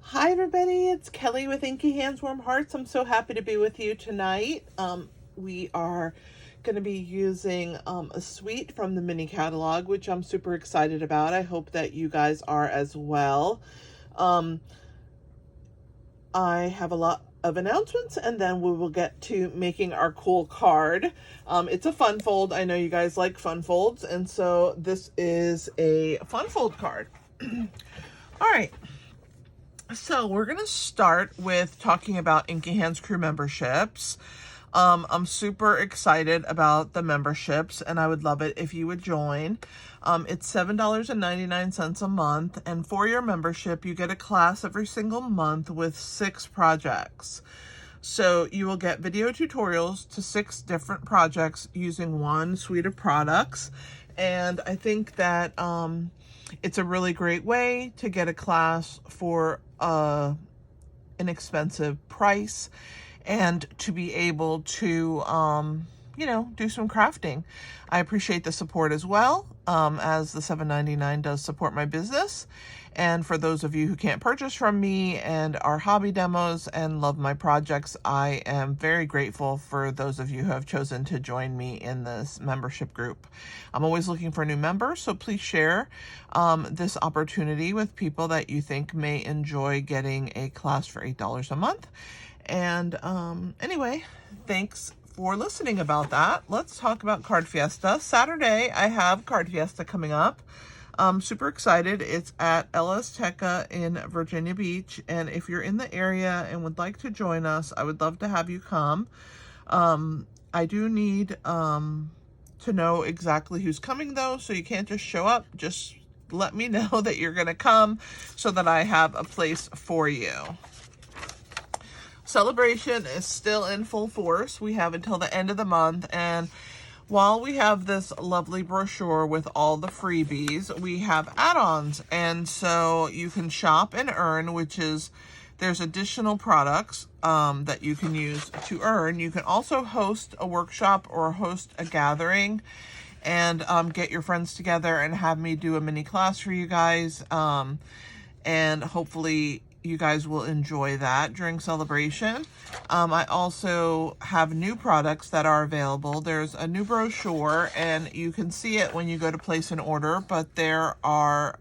Hi everybody, it's Kelly with Inky Hands Warm Hearts. I'm so happy to be with you tonight. We are going to be using a suite from the mini catalog, which I'm super excited about. I hope that you guys are as well. I have a lot of announcements and then we will get to making our cool card. It's a fun fold. I know you guys like fun folds, and so this is a fun fold card. All right. So we're going to start with talking about Inky Hands crew memberships. I'm super excited about the memberships, and I would love it if you would join. It's $7.99 a month, and for your membership, you get a class every single month with 6 projects. So you will get video tutorials to 6 different projects using one suite of products, and I think that it's a really great way to get a class for an inexpensive price and to be able to, do some crafting. I appreciate the support as well, as the $7.99 does support my business. And for those of you who can't purchase from me and are hobby demos and love my projects, I am very grateful for those of you who have chosen to join me in this membership group. I'm always looking for new members, so please share this opportunity with people that you think may enjoy getting a class for $8 a month. And anyway, thanks for listening about that. Let's talk about Card Fiesta. Saturday, I have Card Fiesta coming up. I'm super excited. It's at El Azteca in Virginia Beach. And if you're in the area and would like to join us, I would love to have you come. I do need to know exactly who's coming though, so you can't just show up. Just let me know that you're going to come so that I have a place for you. Celebration is still in full force. We have until the end of the month, and while we have this lovely brochure with all the freebies, we have add-ons, and so you can shop and earn, which is, there's additional products that you can use to earn. You can also host a workshop or host a gathering and get your friends together and have me do a mini class for you guys, and hopefully you guys will enjoy that during celebration. I also have new products that are available. There's a new brochure, and you can see it when you go to place an order, but there are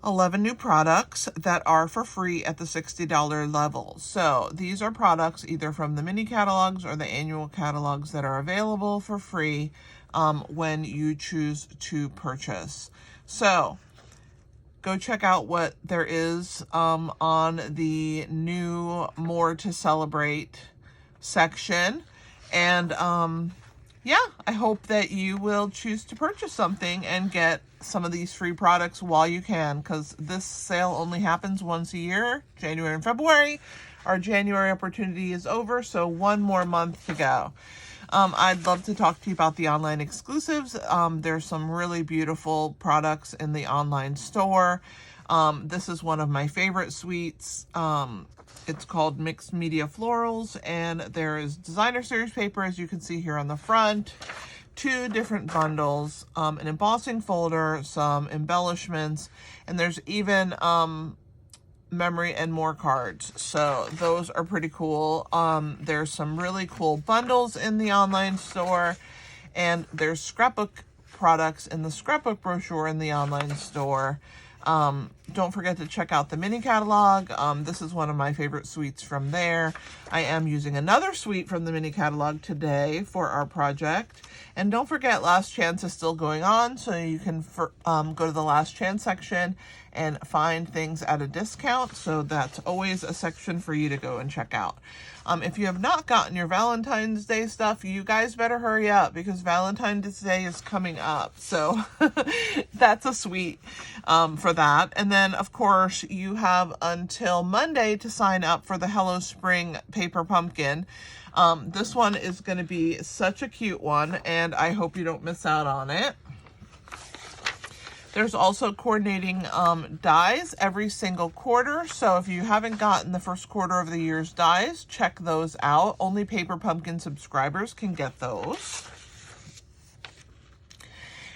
11 new products that are for free at the $60 level. So these are products either from the mini catalogs or the annual catalogs that are available for free when you choose to purchase. So go check out what there is on the new More to Celebrate section. And yeah, I hope that you will choose to purchase something and get some of these free products while you can, because this sale only happens once a year, January and February. Our January opportunity is over, so one more month to go. I'd love to talk to you about the online exclusives. There's some really beautiful products in the online store. This is one of my favorite suites. It's called Mixed Media Florals, and there is designer series paper, as you can see here on the front, 2 different bundles, an embossing folder, some embellishments, and there's even memory and more cards. So those are pretty cool. There's some really cool bundles in the online store, and there's scrapbook products in the scrapbook brochure in the online store. Don't forget to check out the mini catalog. This is one of my favorite suites from there. I am using another suite from the mini catalog today for our project. And don't forget, Last Chance is still going on, so you can go to the Last Chance section and find things at a discount. So that's always a section for you to go and check out. If you have not gotten your Valentine's Day stuff, you guys better hurry up, because Valentine's Day is coming up. So that's a suite for that. And then, of course, you have until Monday to sign up for the Hello Spring Paper Pumpkin. This one is going to be such a cute one, and I hope you don't miss out on it. There's also coordinating dies every single quarter. So if you haven't gotten the first quarter of the year's dies, check those out. Only Paper Pumpkin subscribers can get those.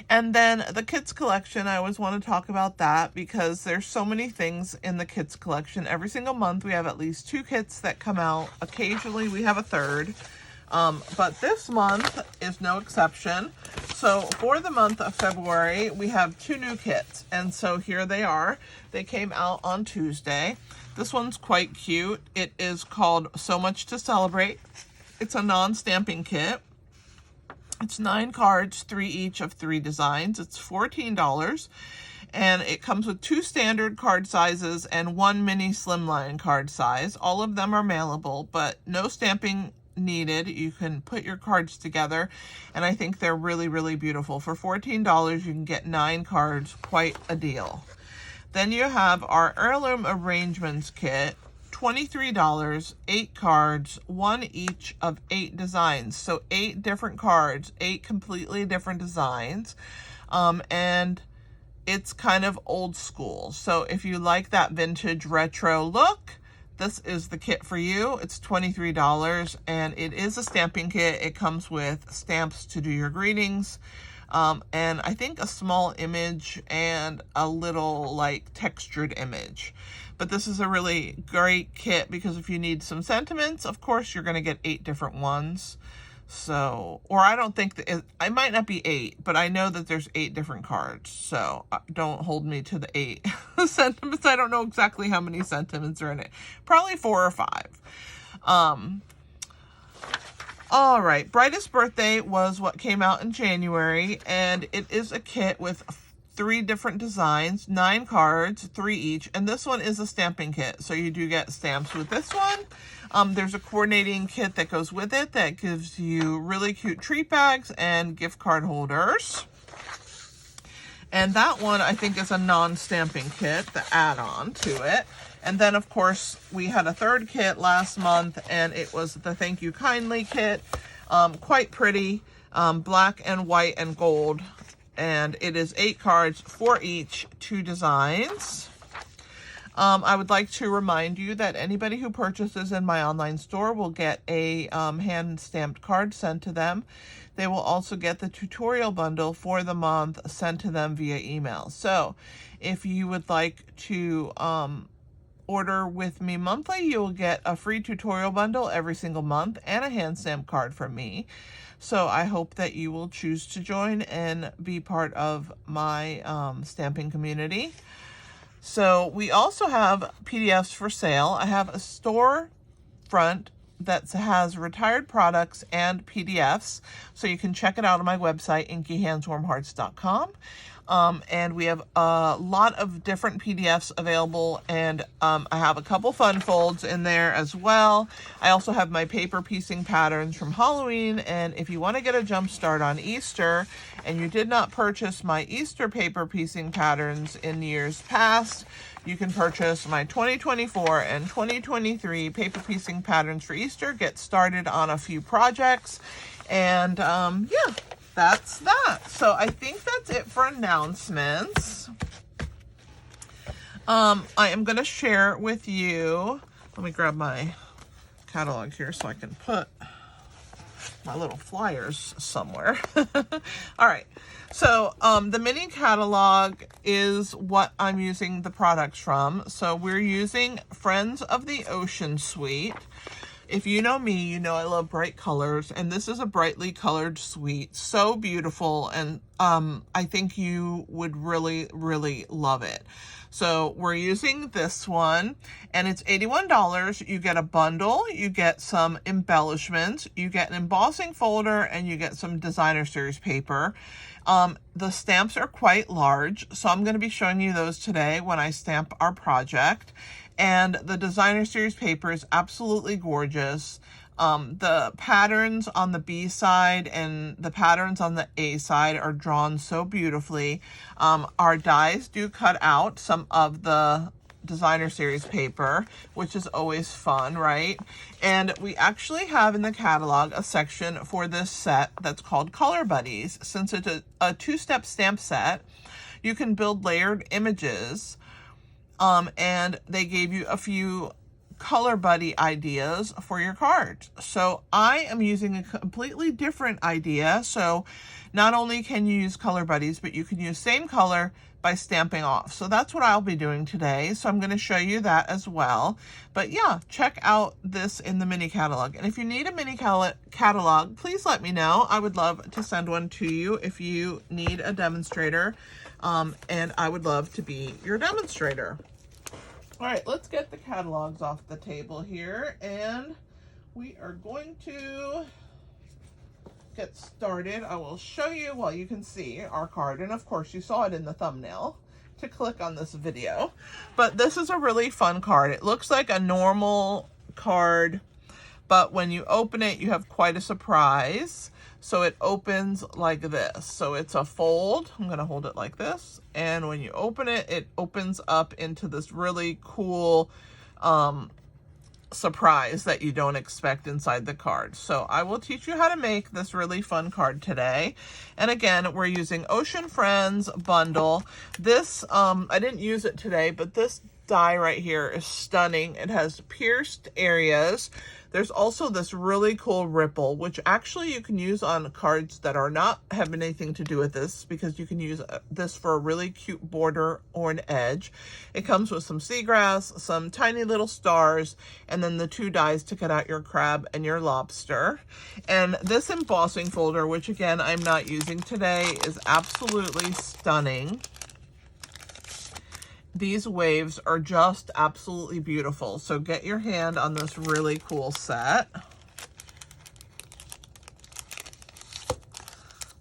And then the kids collection, I always want to talk about that because there's so many things in the kids collection. Every single month we have at least 2 kits that come out. Occasionally we have a third. But this month is no exception. So for the month of February, we have 2 new kits. And so here they are. They came out on Tuesday. This one's quite cute. It is called So Much to Celebrate. It's a non-stamping kit. It's 9 cards, 3 each of 3 designs. It's $14. And it comes with 2 standard card sizes and 1 mini slimline card size. All of them are mailable, but no stamping needed. You can put your cards together, and I think they're really, really beautiful. For $14, you can get 9 cards. Quite a deal. Then you have our Heirloom Arrangements Kit, $23, 8 cards, 1 each of 8 designs. So 8 different cards, 8 completely different designs. And it's kind of old school. So if you like that vintage retro look, this is the kit for you. It's $23, and it is a stamping kit. It comes with stamps to do your greetings, and I think a small image and a little like textured image. But this is a really great kit because if you need some sentiments, of course, you're going to get 8 different ones. So, or I don't think that I might not be 8, but I know that there's 8 different cards. So don't hold me to the 8 sentiments. I don't know exactly how many sentiments are in it. Probably 4 or 5. All right. Brightest Birthday was what came out in January, and it is a kit with 3 different designs, 9 cards, 3 each, and this one is a stamping kit, so you do get stamps with this one. There's a coordinating kit that goes with it that gives you really cute treat bags and gift card holders. And that one, I think, is a non-stamping kit, the add-on to it. And then, of course, we had a third kit last month, and it was the Thank You Kindly kit. Quite pretty, black and white and gold. And it is 8 cards, 4 each, 2 designs. I would like to remind you that anybody who purchases in my online store will get a hand-stamped card sent to them. They will also get the tutorial bundle for the month sent to them via email. So if you would like to order with me monthly, you'll get a free tutorial bundle every single month and a hand-stamped card from me. So I hope that you will choose to join and be part of my stamping community. So we also have PDFs for sale. I have a store front that has retired products and PDFs. So you can check it out on my website, inkyhandswarmhearts.com. And we have a lot of different PDFs available, and I have a couple fun folds in there as well. I also have my paper piecing patterns from Halloween, and if you want to get a jump start on Easter and you did not purchase my Easter paper piecing patterns in years past, you can purchase my 2024 and 2023 paper piecing patterns for Easter, get started on a few projects, and yeah. That's that. So I think that's it for announcements. I am going to share with you, let me grab my catalog here so I can put my little flyers somewhere. All right. So the mini catalog is what I'm using the products from. So we're using Friends of the Ocean Suite. If you know me, you know I love bright colors, and this is a brightly colored suite. So beautiful, and I think you would really, really love it. So we're using this one, and it's $81. You get a bundle, you get some embellishments, you get an embossing folder, and you get some designer series paper. The stamps are quite large, so I'm going to be showing you those today when I stamp our project. And the designer series paper is absolutely gorgeous. The patterns on the B side and the patterns on the A side are drawn so beautifully. Our dies do cut out some of the designer series paper, which is always fun, right? And we actually have in the catalog a section for this set that's called Color Buddies. Since it's a 2-step stamp set, you can build layered images. And they gave you a few color buddy ideas for your cards. So I am using a completely different idea. So not only can you use color buddies, but you can use same color by stamping off. So that's what I'll be doing today. So I'm going to show you that as well. But yeah, check out this in the mini catalog. And if you need a mini catalog, please let me know. I would love to send one to you if you need a demonstrator. And I would love to be your demonstrator. All right, let's get the catalogs off the table here, and we are going to get started. I will show you, well, you can see our card, and of course you saw it in the thumbnail to click on this video, but this is a really fun card. It looks like a normal card, but when you open it, you have quite a surprise. So it opens like this. So it's a fold. I'm going to hold it like this. And when you open it, it opens up into this really cool surprise that you don't expect inside the card. So I will teach you how to make this really fun card today. And again, we're using Ocean Friends bundle. This, I didn't use it today, but this die right here is stunning. It has pierced areas. There's also this really cool ripple, which actually you can use on cards that are not have anything to do with this, because you can use this for a really cute border or an edge. It comes with some seagrass, some tiny little stars, and then the 2 dies to cut out your crab and your lobster. And this embossing folder, which again I'm not using today, is absolutely stunning. These waves are just absolutely beautiful. So get your hand on this really cool set.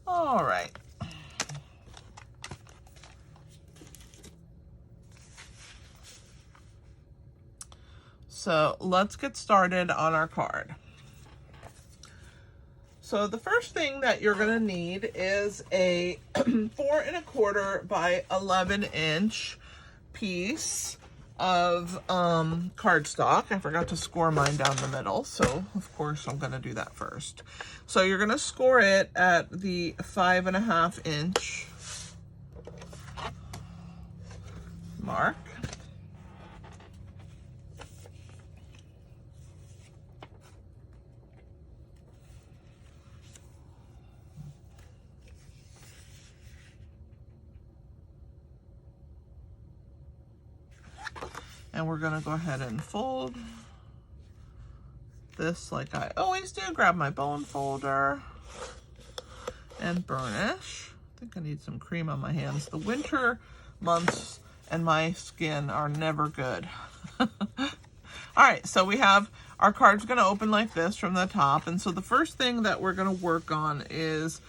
All right. So let's get started on our card. So the first thing that you're going to need is a 4 1/4 by 11 inch piece of cardstock. I forgot to score mine down the middle, so of course I'm going to do that first. So you're going to score it at the 5 1/2 inch mark. And we're going to go ahead and fold this like I always do. Grab my bone folder and burnish. I think I need some cream on my hands. The winter months and my skin are never good. All right, so we have our card's going to open like this from the top. And so the first thing that we're going to work on is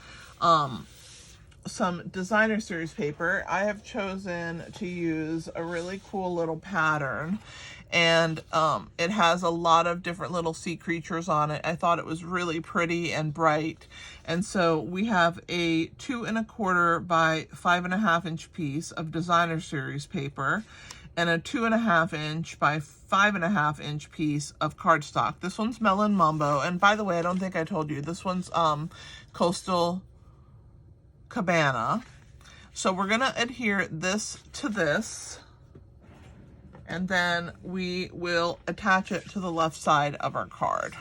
some designer series paper. I have chosen to use a really cool little pattern, and it has a lot of different little sea creatures on it. I thought it was really pretty and bright, and so we have a 2 1/4 by 5 1/2 inch piece of designer series paper and a 2 1/2 inch by 5 1/2 inch piece of cardstock. This one's Melon Mambo, and by the way, I don't think I told you, this one's Coastal Cabana. So we're going to adhere this to this, and then we will attach it to the left side of our card.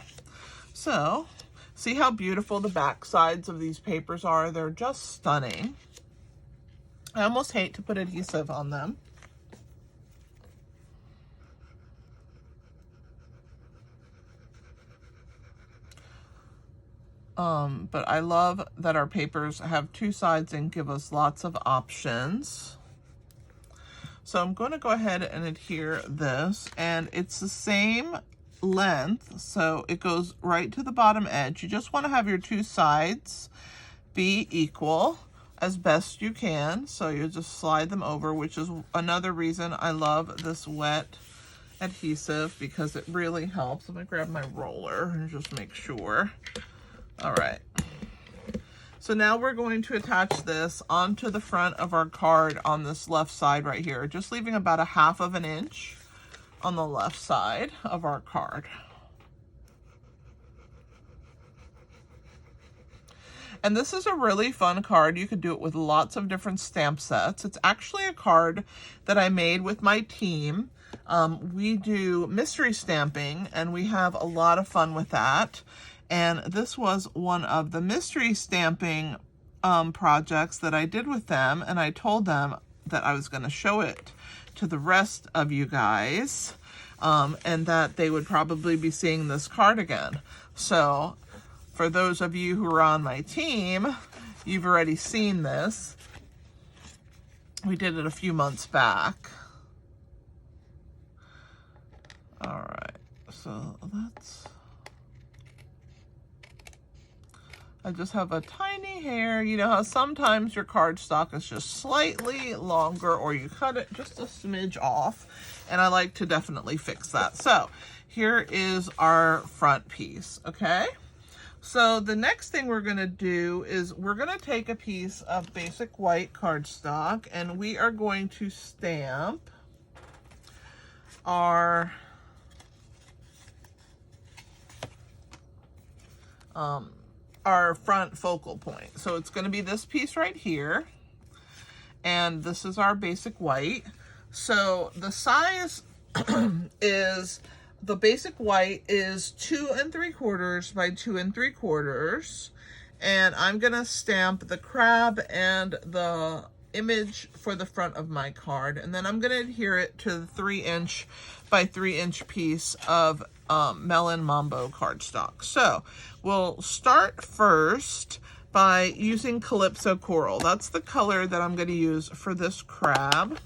So see how beautiful the back sides of these papers are? They're just stunning. I almost hate to put adhesive on them. But I love that our papers have 2 sides and give us lots of options. So I'm going to go ahead and adhere this, and it's the same length, so it goes right to the bottom edge. You just want to have your 2 sides be equal as best you can. So you just slide them over, which is another reason I love this wet adhesive, because it really helps. I'm going to grab my roller and just make sure. All right. So now we're going to attach this onto the front of our card on this left side right here, just leaving about 1/2 inch on the left side of our card. And this is a really fun card. You could do it with lots of different stamp sets. It's actually a card that I made with my team. We do mystery stamping, and we have a lot of fun with that. And this was one of the mystery stamping projects that I did with them, and I told them that I was going to show it to the rest of you guys, and that they would probably be seeing this card again. So for those of you who are on my team, you've already seen this. We did it a few months back. All right, so I just have a tiny hair. You know how sometimes your cardstock is just slightly longer, or you cut it just a smidge off, and I like to definitely fix that. So here is our front piece, okay? So the next thing we're gonna do is we're gonna take a piece of basic white cardstock, and we are going to stamp our front focal point. So it's going to be this piece right here, and this is our basic white. So the size is, the basic white is 2 3/4 by 2 3/4, and I'm going to stamp the crab and the image for the front of my card, and then I'm going to adhere it to the 3" by 3" piece of Melon Mambo cardstock. So we'll start first by using Calypso Coral. That's the color that I'm going to use for this crab.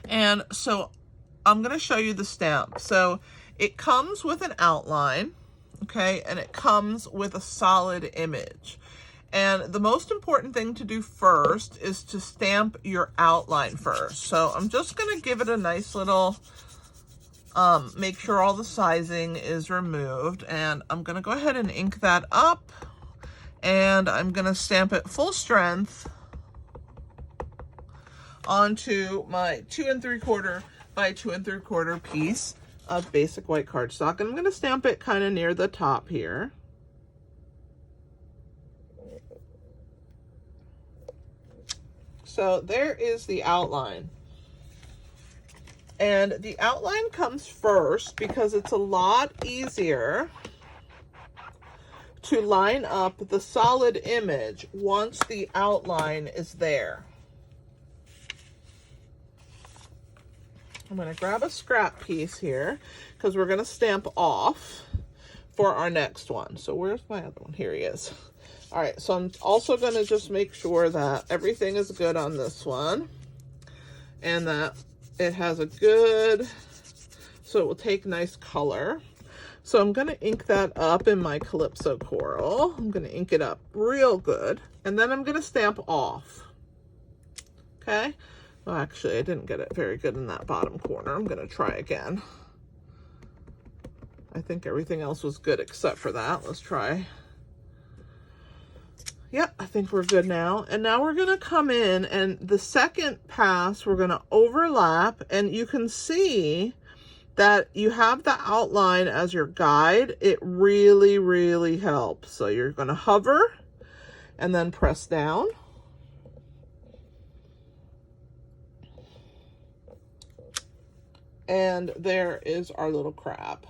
And so I'm going to show you the stamp. So it comes with an outline, okay, and it comes with a solid image. And the most important thing to do first is to stamp your outline first. So I'm just going to give it a nice little, make sure all the sizing is removed. And I'm going to go ahead and ink that up. And I'm going to stamp it full strength onto my 2 3/4 by 2 3/4 piece of basic white cardstock. And I'm going to stamp it kind of near the top here. So there is the outline. And the outline comes first because it's a lot easier to line up the solid image once the outline is there. I'm going to grab a scrap piece here because we're going to stamp off for our next one. So where's my other one? Here he is. All right, so I'm also going to just make sure that everything is good on this one and that it has a good, so it will take nice color. So I'm going to ink that up in my Calypso Coral. I'm going to ink it up real good, and then I'm going to stamp off. Okay? Well, actually, I didn't get it very good in that bottom corner. I'm going to try again. I think everything else was good except for that. Let's try. Yep, I think we're good now. And now we're going to come in, and the second pass, we're going to overlap, and you can see that you have the outline as your guide. It really, really helps. So you're going to hover and then press down. And there is our little crab.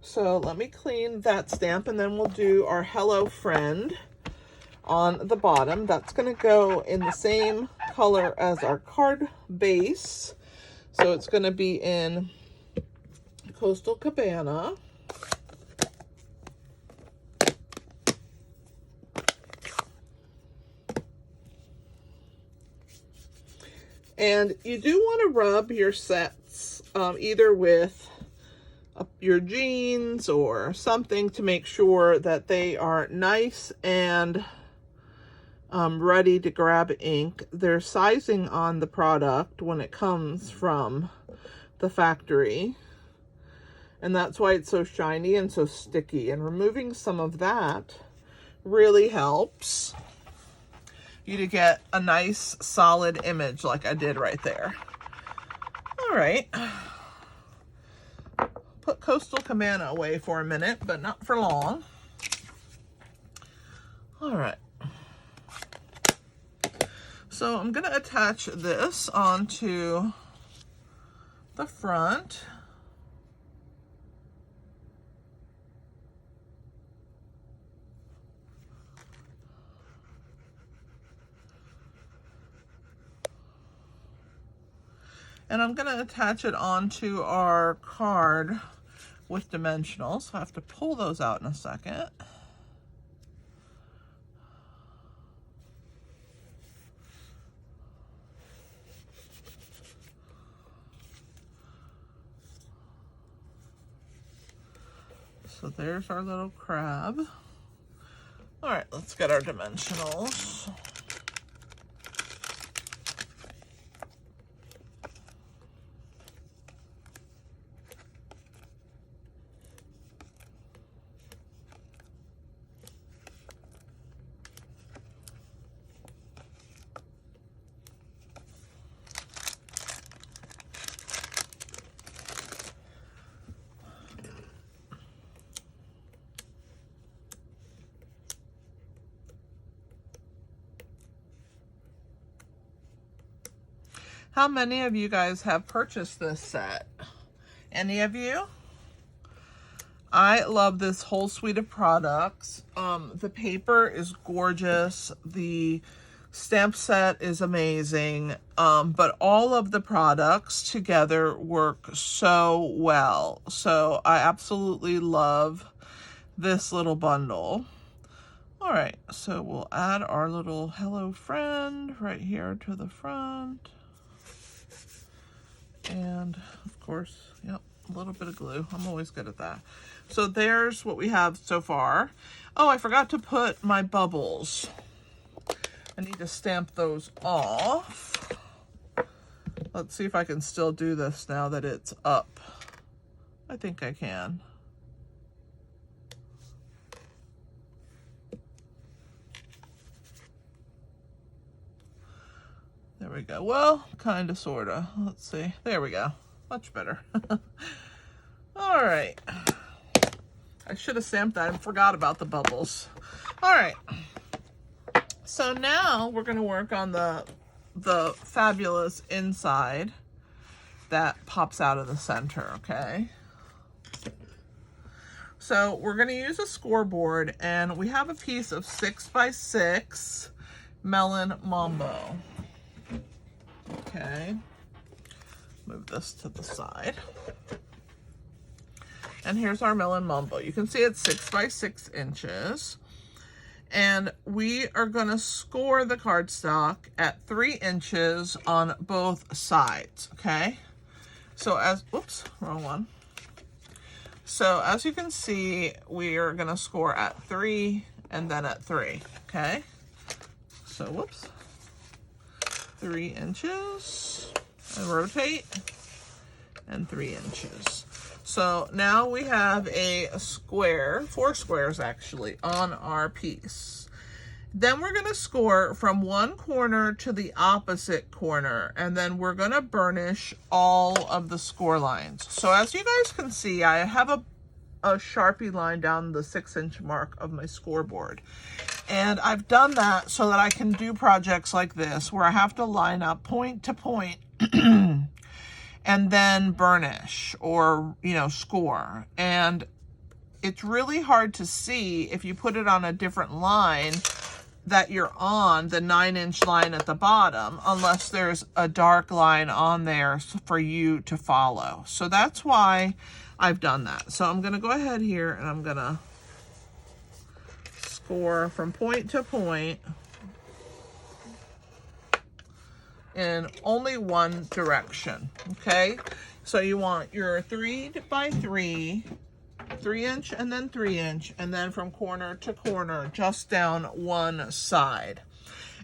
So let me clean that stamp, and then we'll do our Hello Friend on the bottom. That's going to go in the same color as our card base. So it's going to be in Coastal Cabana. And you do want to rub your sets either with your jeans or something to make sure that they are nice and ready to grab ink. There's sizing on the product when it comes from the factory, and that's why it's so shiny and so sticky, and removing some of that really helps you to get a nice solid image like I did right there. All right. Put Coastal Cabana away for a minute, but not for long. All right. So I'm gonna attach this onto the front. And I'm gonna attach it onto our card with dimensionals. I have to pull those out in a second. So there's our little crab. All right, let's get our dimensionals. How many of you guys have purchased this set? Any of you? I love this whole suite of products. The paper is gorgeous. The stamp set is amazing. But all of the products together work so well. So I absolutely love this little bundle. All right, so we'll add our little hello friend right here to the front. And of course, yep, a little bit of glue. I'm always good at that. So there's what we have so far. Oh, I forgot to put my bubbles. I need to stamp those off. Let's see if I can still do this now that it's up. I think I can. There we go. Well, kind of, sort of. Let's see. There we go. Much better. All right. I should have stamped that and forgot about the bubbles. All right. So now we're going to work on the fabulous inside that pops out of the center, okay? So we're going to use a scoreboard, and we have a piece of 6x6 melon mambo. Okay, move this to the side. And here's our melon mambo. You can see it's 6x6 inches. And we are going to score the cardstock at 3 inches on both sides, okay? So whoops, wrong one. So as you can see, we are going to score at 3 and then at 3, okay? So whoops. 3 inches and rotate, and 3 inches. So now we have a square, 4 squares actually, on our piece. Then we're going to score from one corner to the opposite corner, and then we're going to burnish all of the score lines. So as you guys can see, I have a Sharpie line down the 6-inch mark of my scoreboard. And I've done that so that I can do projects like this where I have to line up point to point and then burnish or, you know, score. And it's really hard to see if you put it on a different line that you're on the 9-inch line at the bottom, unless there's a dark line on there for you to follow. So that's why I've done that. So I'm going to go ahead here and I'm going to score from point to point in only one direction, okay? So you want your 3x3, 3-inch and then 3-inch, and then from corner to corner, just down one side.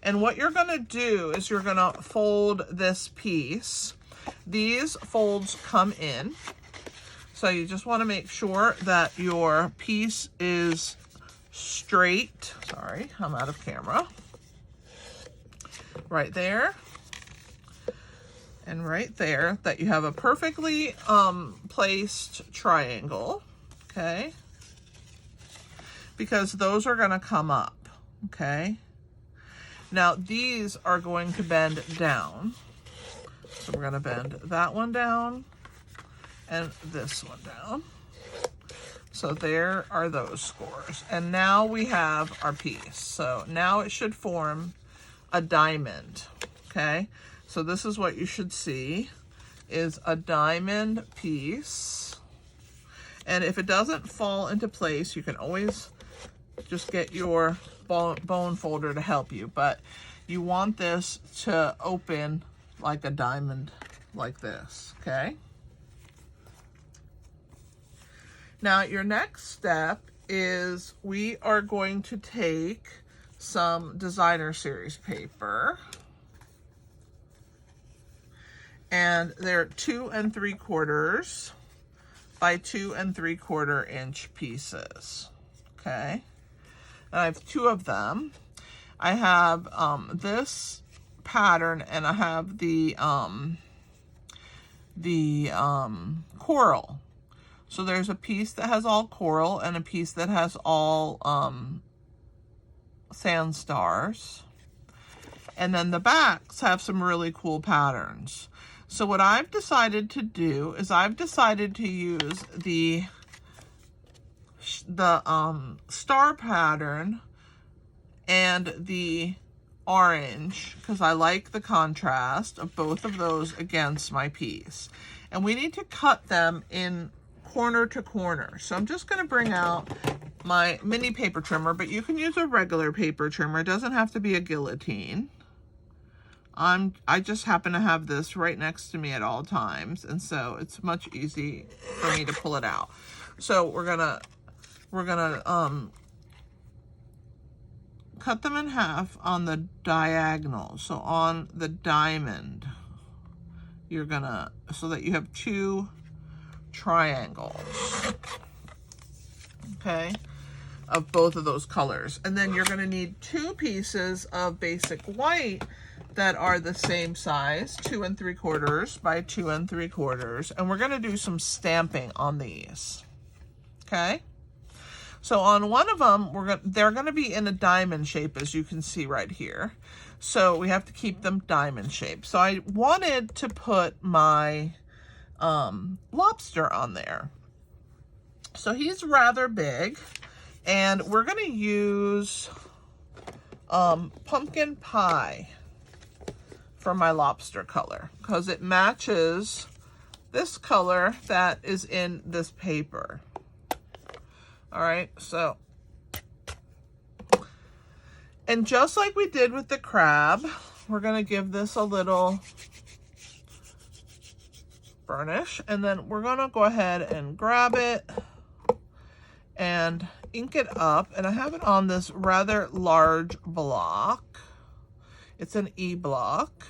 And what you're gonna do is you're gonna fold this piece. These folds come in. So you just wanna make sure that your piece is straight. Sorry, I'm out of camera. Right there. And right there, that you have a perfectly placed triangle, okay? Because those are gonna come up, Okay. Now these are going to bend down. So we're going to bend that one down and this one down. So there are those scores. And now we have our piece. So now it should form a diamond. Okay. So this is what you should see, is a diamond piece. And if it doesn't fall into place, you can always just get your bone folder to help you. But you want this to open like a diamond like this, okay? Now your next step is we are going to take some designer series paper, and they're 2 3/4 by 2 3/4 inch pieces, okay? And I have 2 of them. I have this pattern, and I have the coral. So there's a piece that has all coral and a piece that has all sand stars. And then the backs have some really cool patterns. So what I've decided to do is I've decided to use the star pattern and the orange, because I like the contrast of both of those against my piece. And we need to cut them in corner to corner. So I'm just going to bring out my mini paper trimmer, but you can use a regular paper trimmer. It doesn't have to be a guillotine. I just happen to have this right next to me at all times, and so it's much easy for me to pull it out. So we're gonna cut them in half on the diagonal. So on the diamond, you're gonna, so that you have 2 triangles, okay, of both of those colors. And then you're gonna need 2 pieces of basic white that are the same size, 2 3/4 by 2 3/4, and we're gonna do some stamping on these, okay? So on one of them, they're gonna be in a diamond shape, as you can see right here. So we have to keep them diamond shaped. So I wanted to put my lobster on there. So he's rather big, and we're gonna use pumpkin pie for my lobster color, because it matches this color that is in this paper. All right, so, and just like we did with the crab, we're gonna give this a little burnish, and then we're gonna go ahead and grab it and ink it up. And I have it on this rather large block. It's an E block.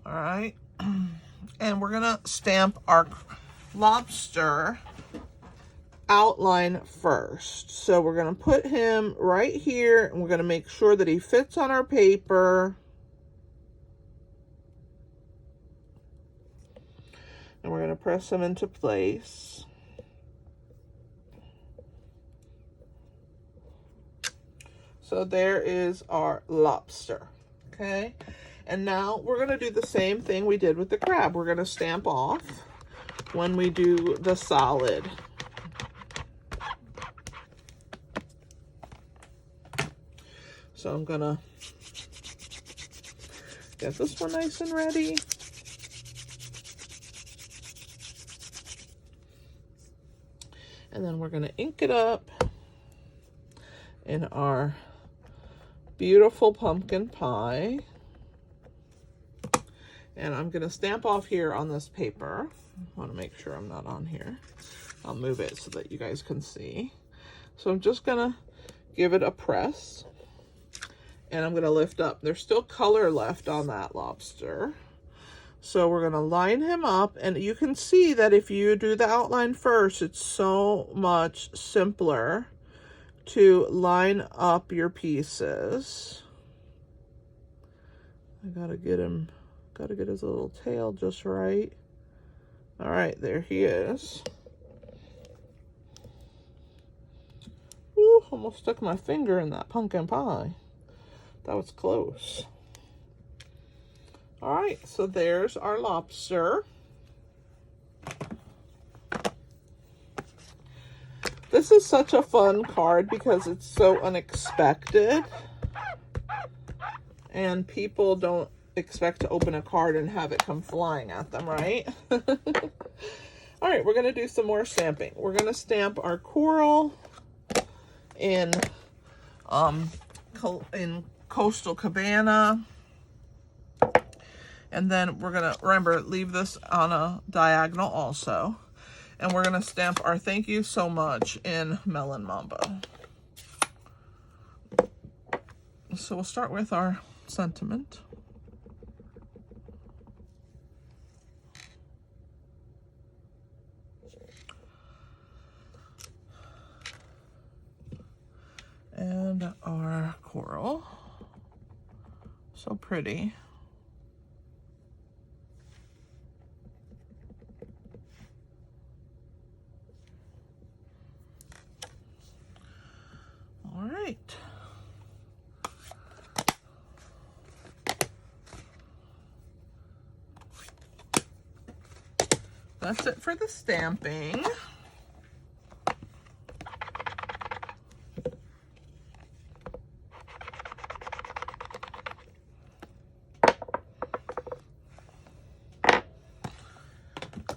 All right, and we're gonna stamp our lobster outline first. So we're gonna put him right here, and we're gonna make sure that he fits on our paper. And we're gonna press him into place. So there is our lobster, okay? And now we're gonna do the same thing we did with the crab. We're gonna stamp off when we do the solid. So I'm gonna get this one nice and ready. And then we're gonna ink it up in our beautiful pumpkin pie. And I'm gonna stamp off here on this paper. I wanna make sure I'm not on here. I'll move it so that you guys can see. So I'm just gonna give it a press, and I'm gonna lift up. There's still color left on that lobster. So we're gonna line him up, and you can see that if you do the outline first, it's so much simpler to line up your pieces. I gotta get his little tail just right. All right, there he is. Woo, Almost stuck my finger in that pumpkin pie. That was close. All right, so there's our lobster. This is such a fun card because it's so unexpected. And people don't expect to open a card and have it come flying at them, right? All right, we're going to do some more stamping. We're going to stamp our coral in Coastal Cabana. And then we're going to, remember, leave this on a diagonal also. And we're going to stamp our thank you so much in Melon Mambo. So we'll start with our sentiment. And our coral. So pretty. All right. That's it for the stamping.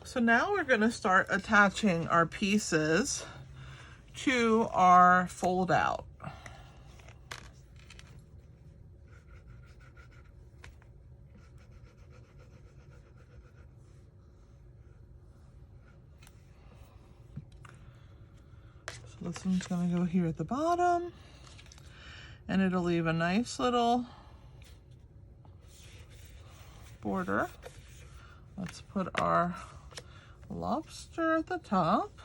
So now we're going to start attaching our pieces to our fold out. So this one's going to go here at the bottom, and it'll leave a nice little border. Let's put our lobster at the top.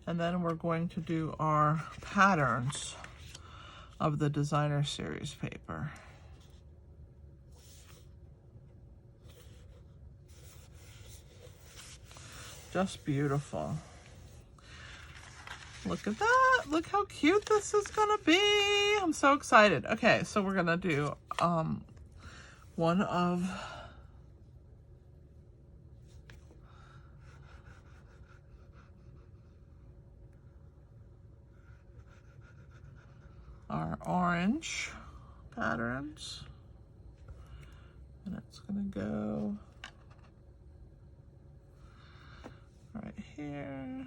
And then we're going to do our patterns of the designer series paper. Just beautiful. Look at that. Look how cute this is gonna be. I'm so excited. Okay, so we're gonna do one of our orange patterns. And it's gonna go right here.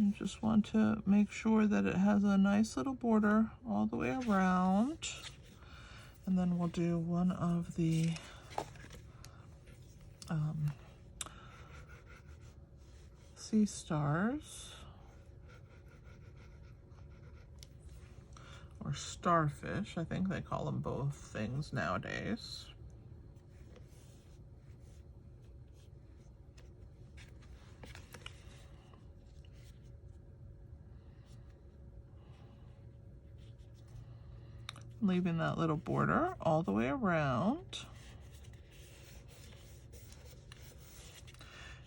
You just want to make sure that it has a nice little border all the way around. And then we'll do one of the sea stars, or starfish. I think they call them both things nowadays. Leaving that little border all the way around.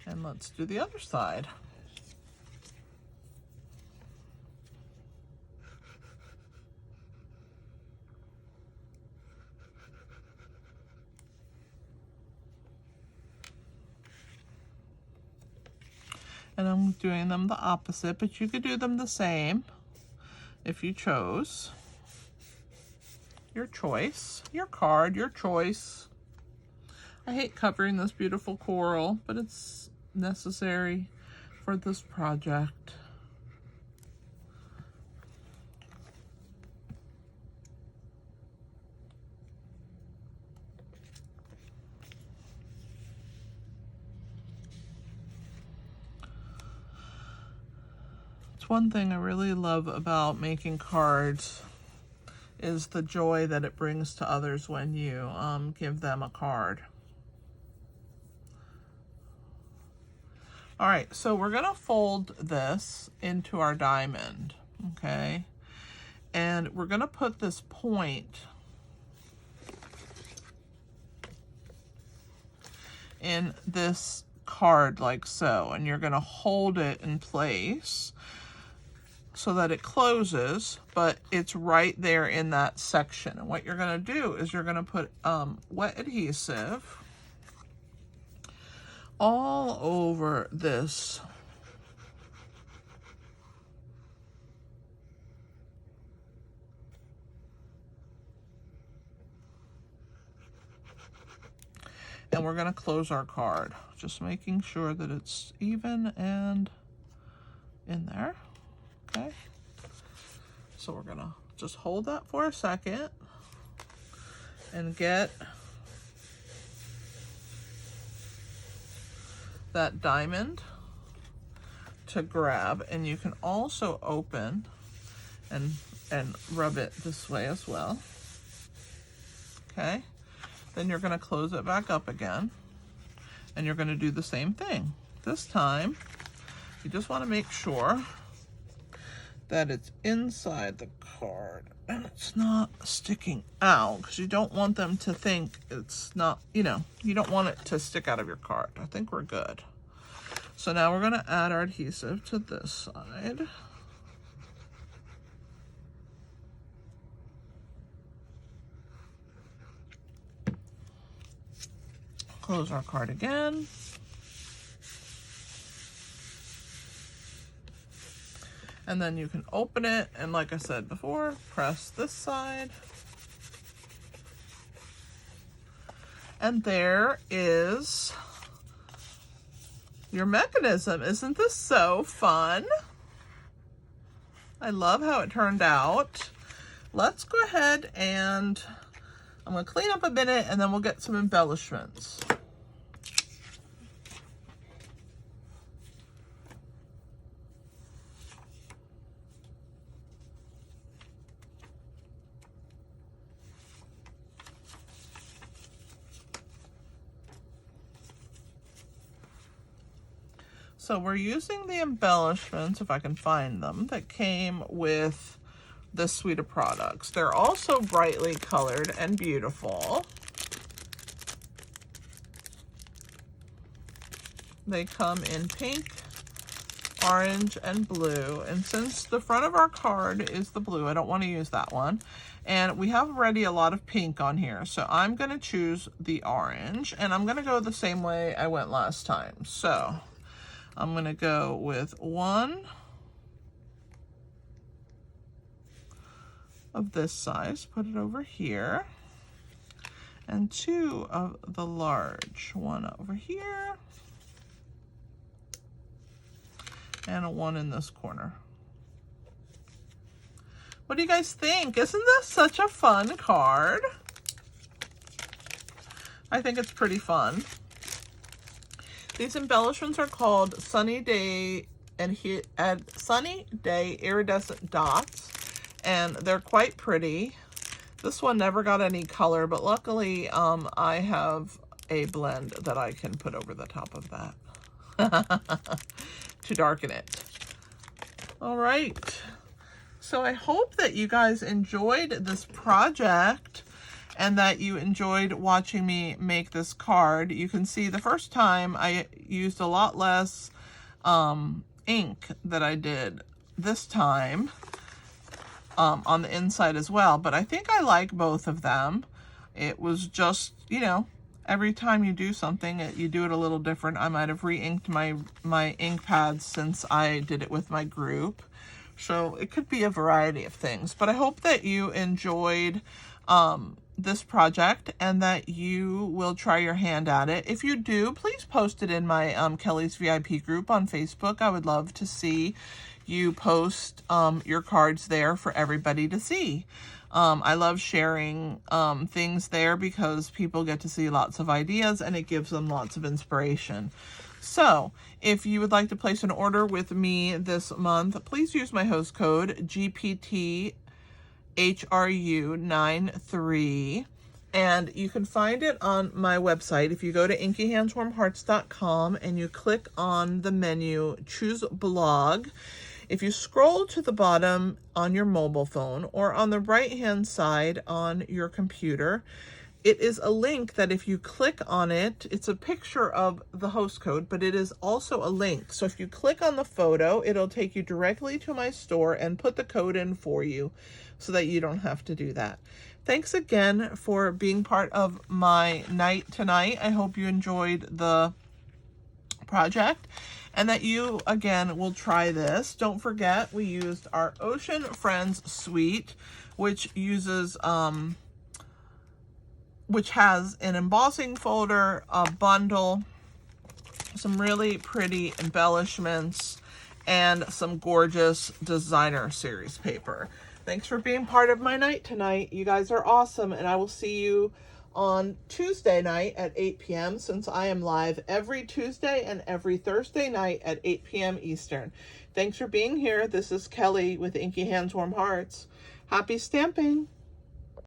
And let's do the other side. And I'm doing them the opposite, but you could do them the same if you chose. Your choice, your card, your choice. I hate covering this beautiful coral, but it's necessary for this project. It's one thing I really love about making cards is the joy that it brings to others when you give them a card. All right, so we're gonna fold this into our diamond, okay? And we're going to put this point in this card like so, and you're going to hold it in place so that it closes, but it's right there in that section. And what you're going to do is you're going to put wet adhesive all over this and we're going to close our card, just making sure that it's even and in there. Okay, so we're going to just hold that for a second and get that diamond to grab, and you can also open and rub it this way as well. Okay, then you're going to close it back up again, and you're going to do the same thing. This time, you just want to make sure that it's inside the card and it's not sticking out, because you don't want them to think it's not, you know, you don't want it to stick out of your card. I think we're good. So now we're going to add our adhesive to this side. Close our card again. And then you can open it, and like I said before, press this side. And there is your mechanism. Isn't this so fun? I love how it turned out. Let's go ahead and I'm going to clean up a minute, and then we'll get some embellishments. So we're using the embellishments, if I can find them, that came with this suite of products. They're also brightly colored and beautiful. They come in pink, orange, and blue. And since the front of our card is the blue, I don't want to use that one. And we have already a lot of pink on here, so I'm going to choose the orange, and I'm going to go the same way I went last time. So I'm going to go with one of this size, put it over here, and two of the large, one over here, and one in this corner. What do you guys think? Isn't this such a fun card? I think it's pretty fun. These embellishments are called Sunny Day Sunny Day Iridescent Dots, and they're quite pretty. This one never got any color, but luckily I have a blend that I can put over the top of that to darken it. All right, so I hope that you guys enjoyed this project and that you enjoyed watching me make this card. You can see the first time I used a lot less ink that I did this time on the inside as well, but I think I like both of them. It was just, you know, every time you do something, you do it a little different. I might have re-inked my ink pads since I did it with my group. So it could be a variety of things, but I hope that you enjoyed this project and that you will try your hand at it. If you do, please post it in my Kelly's VIP group on Facebook. I would love to see you post your cards there for everybody to see. I love sharing things there because people get to see lots of ideas and it gives them lots of inspiration. So if you would like to place an order with me this month, please use my host code GPTHRU93, and you can find it on my website. If you go to inkyhandswarmhearts.com and you click on the menu, choose blog, If you scroll to the bottom on your mobile phone or on the right-hand side on your computer, it is a link that if you click on it, it's a picture of the host code, but it is also a link. So if you click on the photo, it'll take you directly to my store and put the code in for you so that you don't have to do that. Thanks again for being part of my night tonight. I hope you enjoyed the project and that you again will try this. Don't forget, we used our Ocean Friends suite, which uses which has an embossing folder, a bundle, some really pretty embellishments, and some gorgeous designer series paper. Thanks for being part of my night tonight. You guys are awesome, and I will see you on Tuesday night at 8 p.m. since I am live every Tuesday and every Thursday night at 8 p.m. Eastern. Thanks for being here. This is Kelly with Inky Hands Warm Hearts. Happy stamping!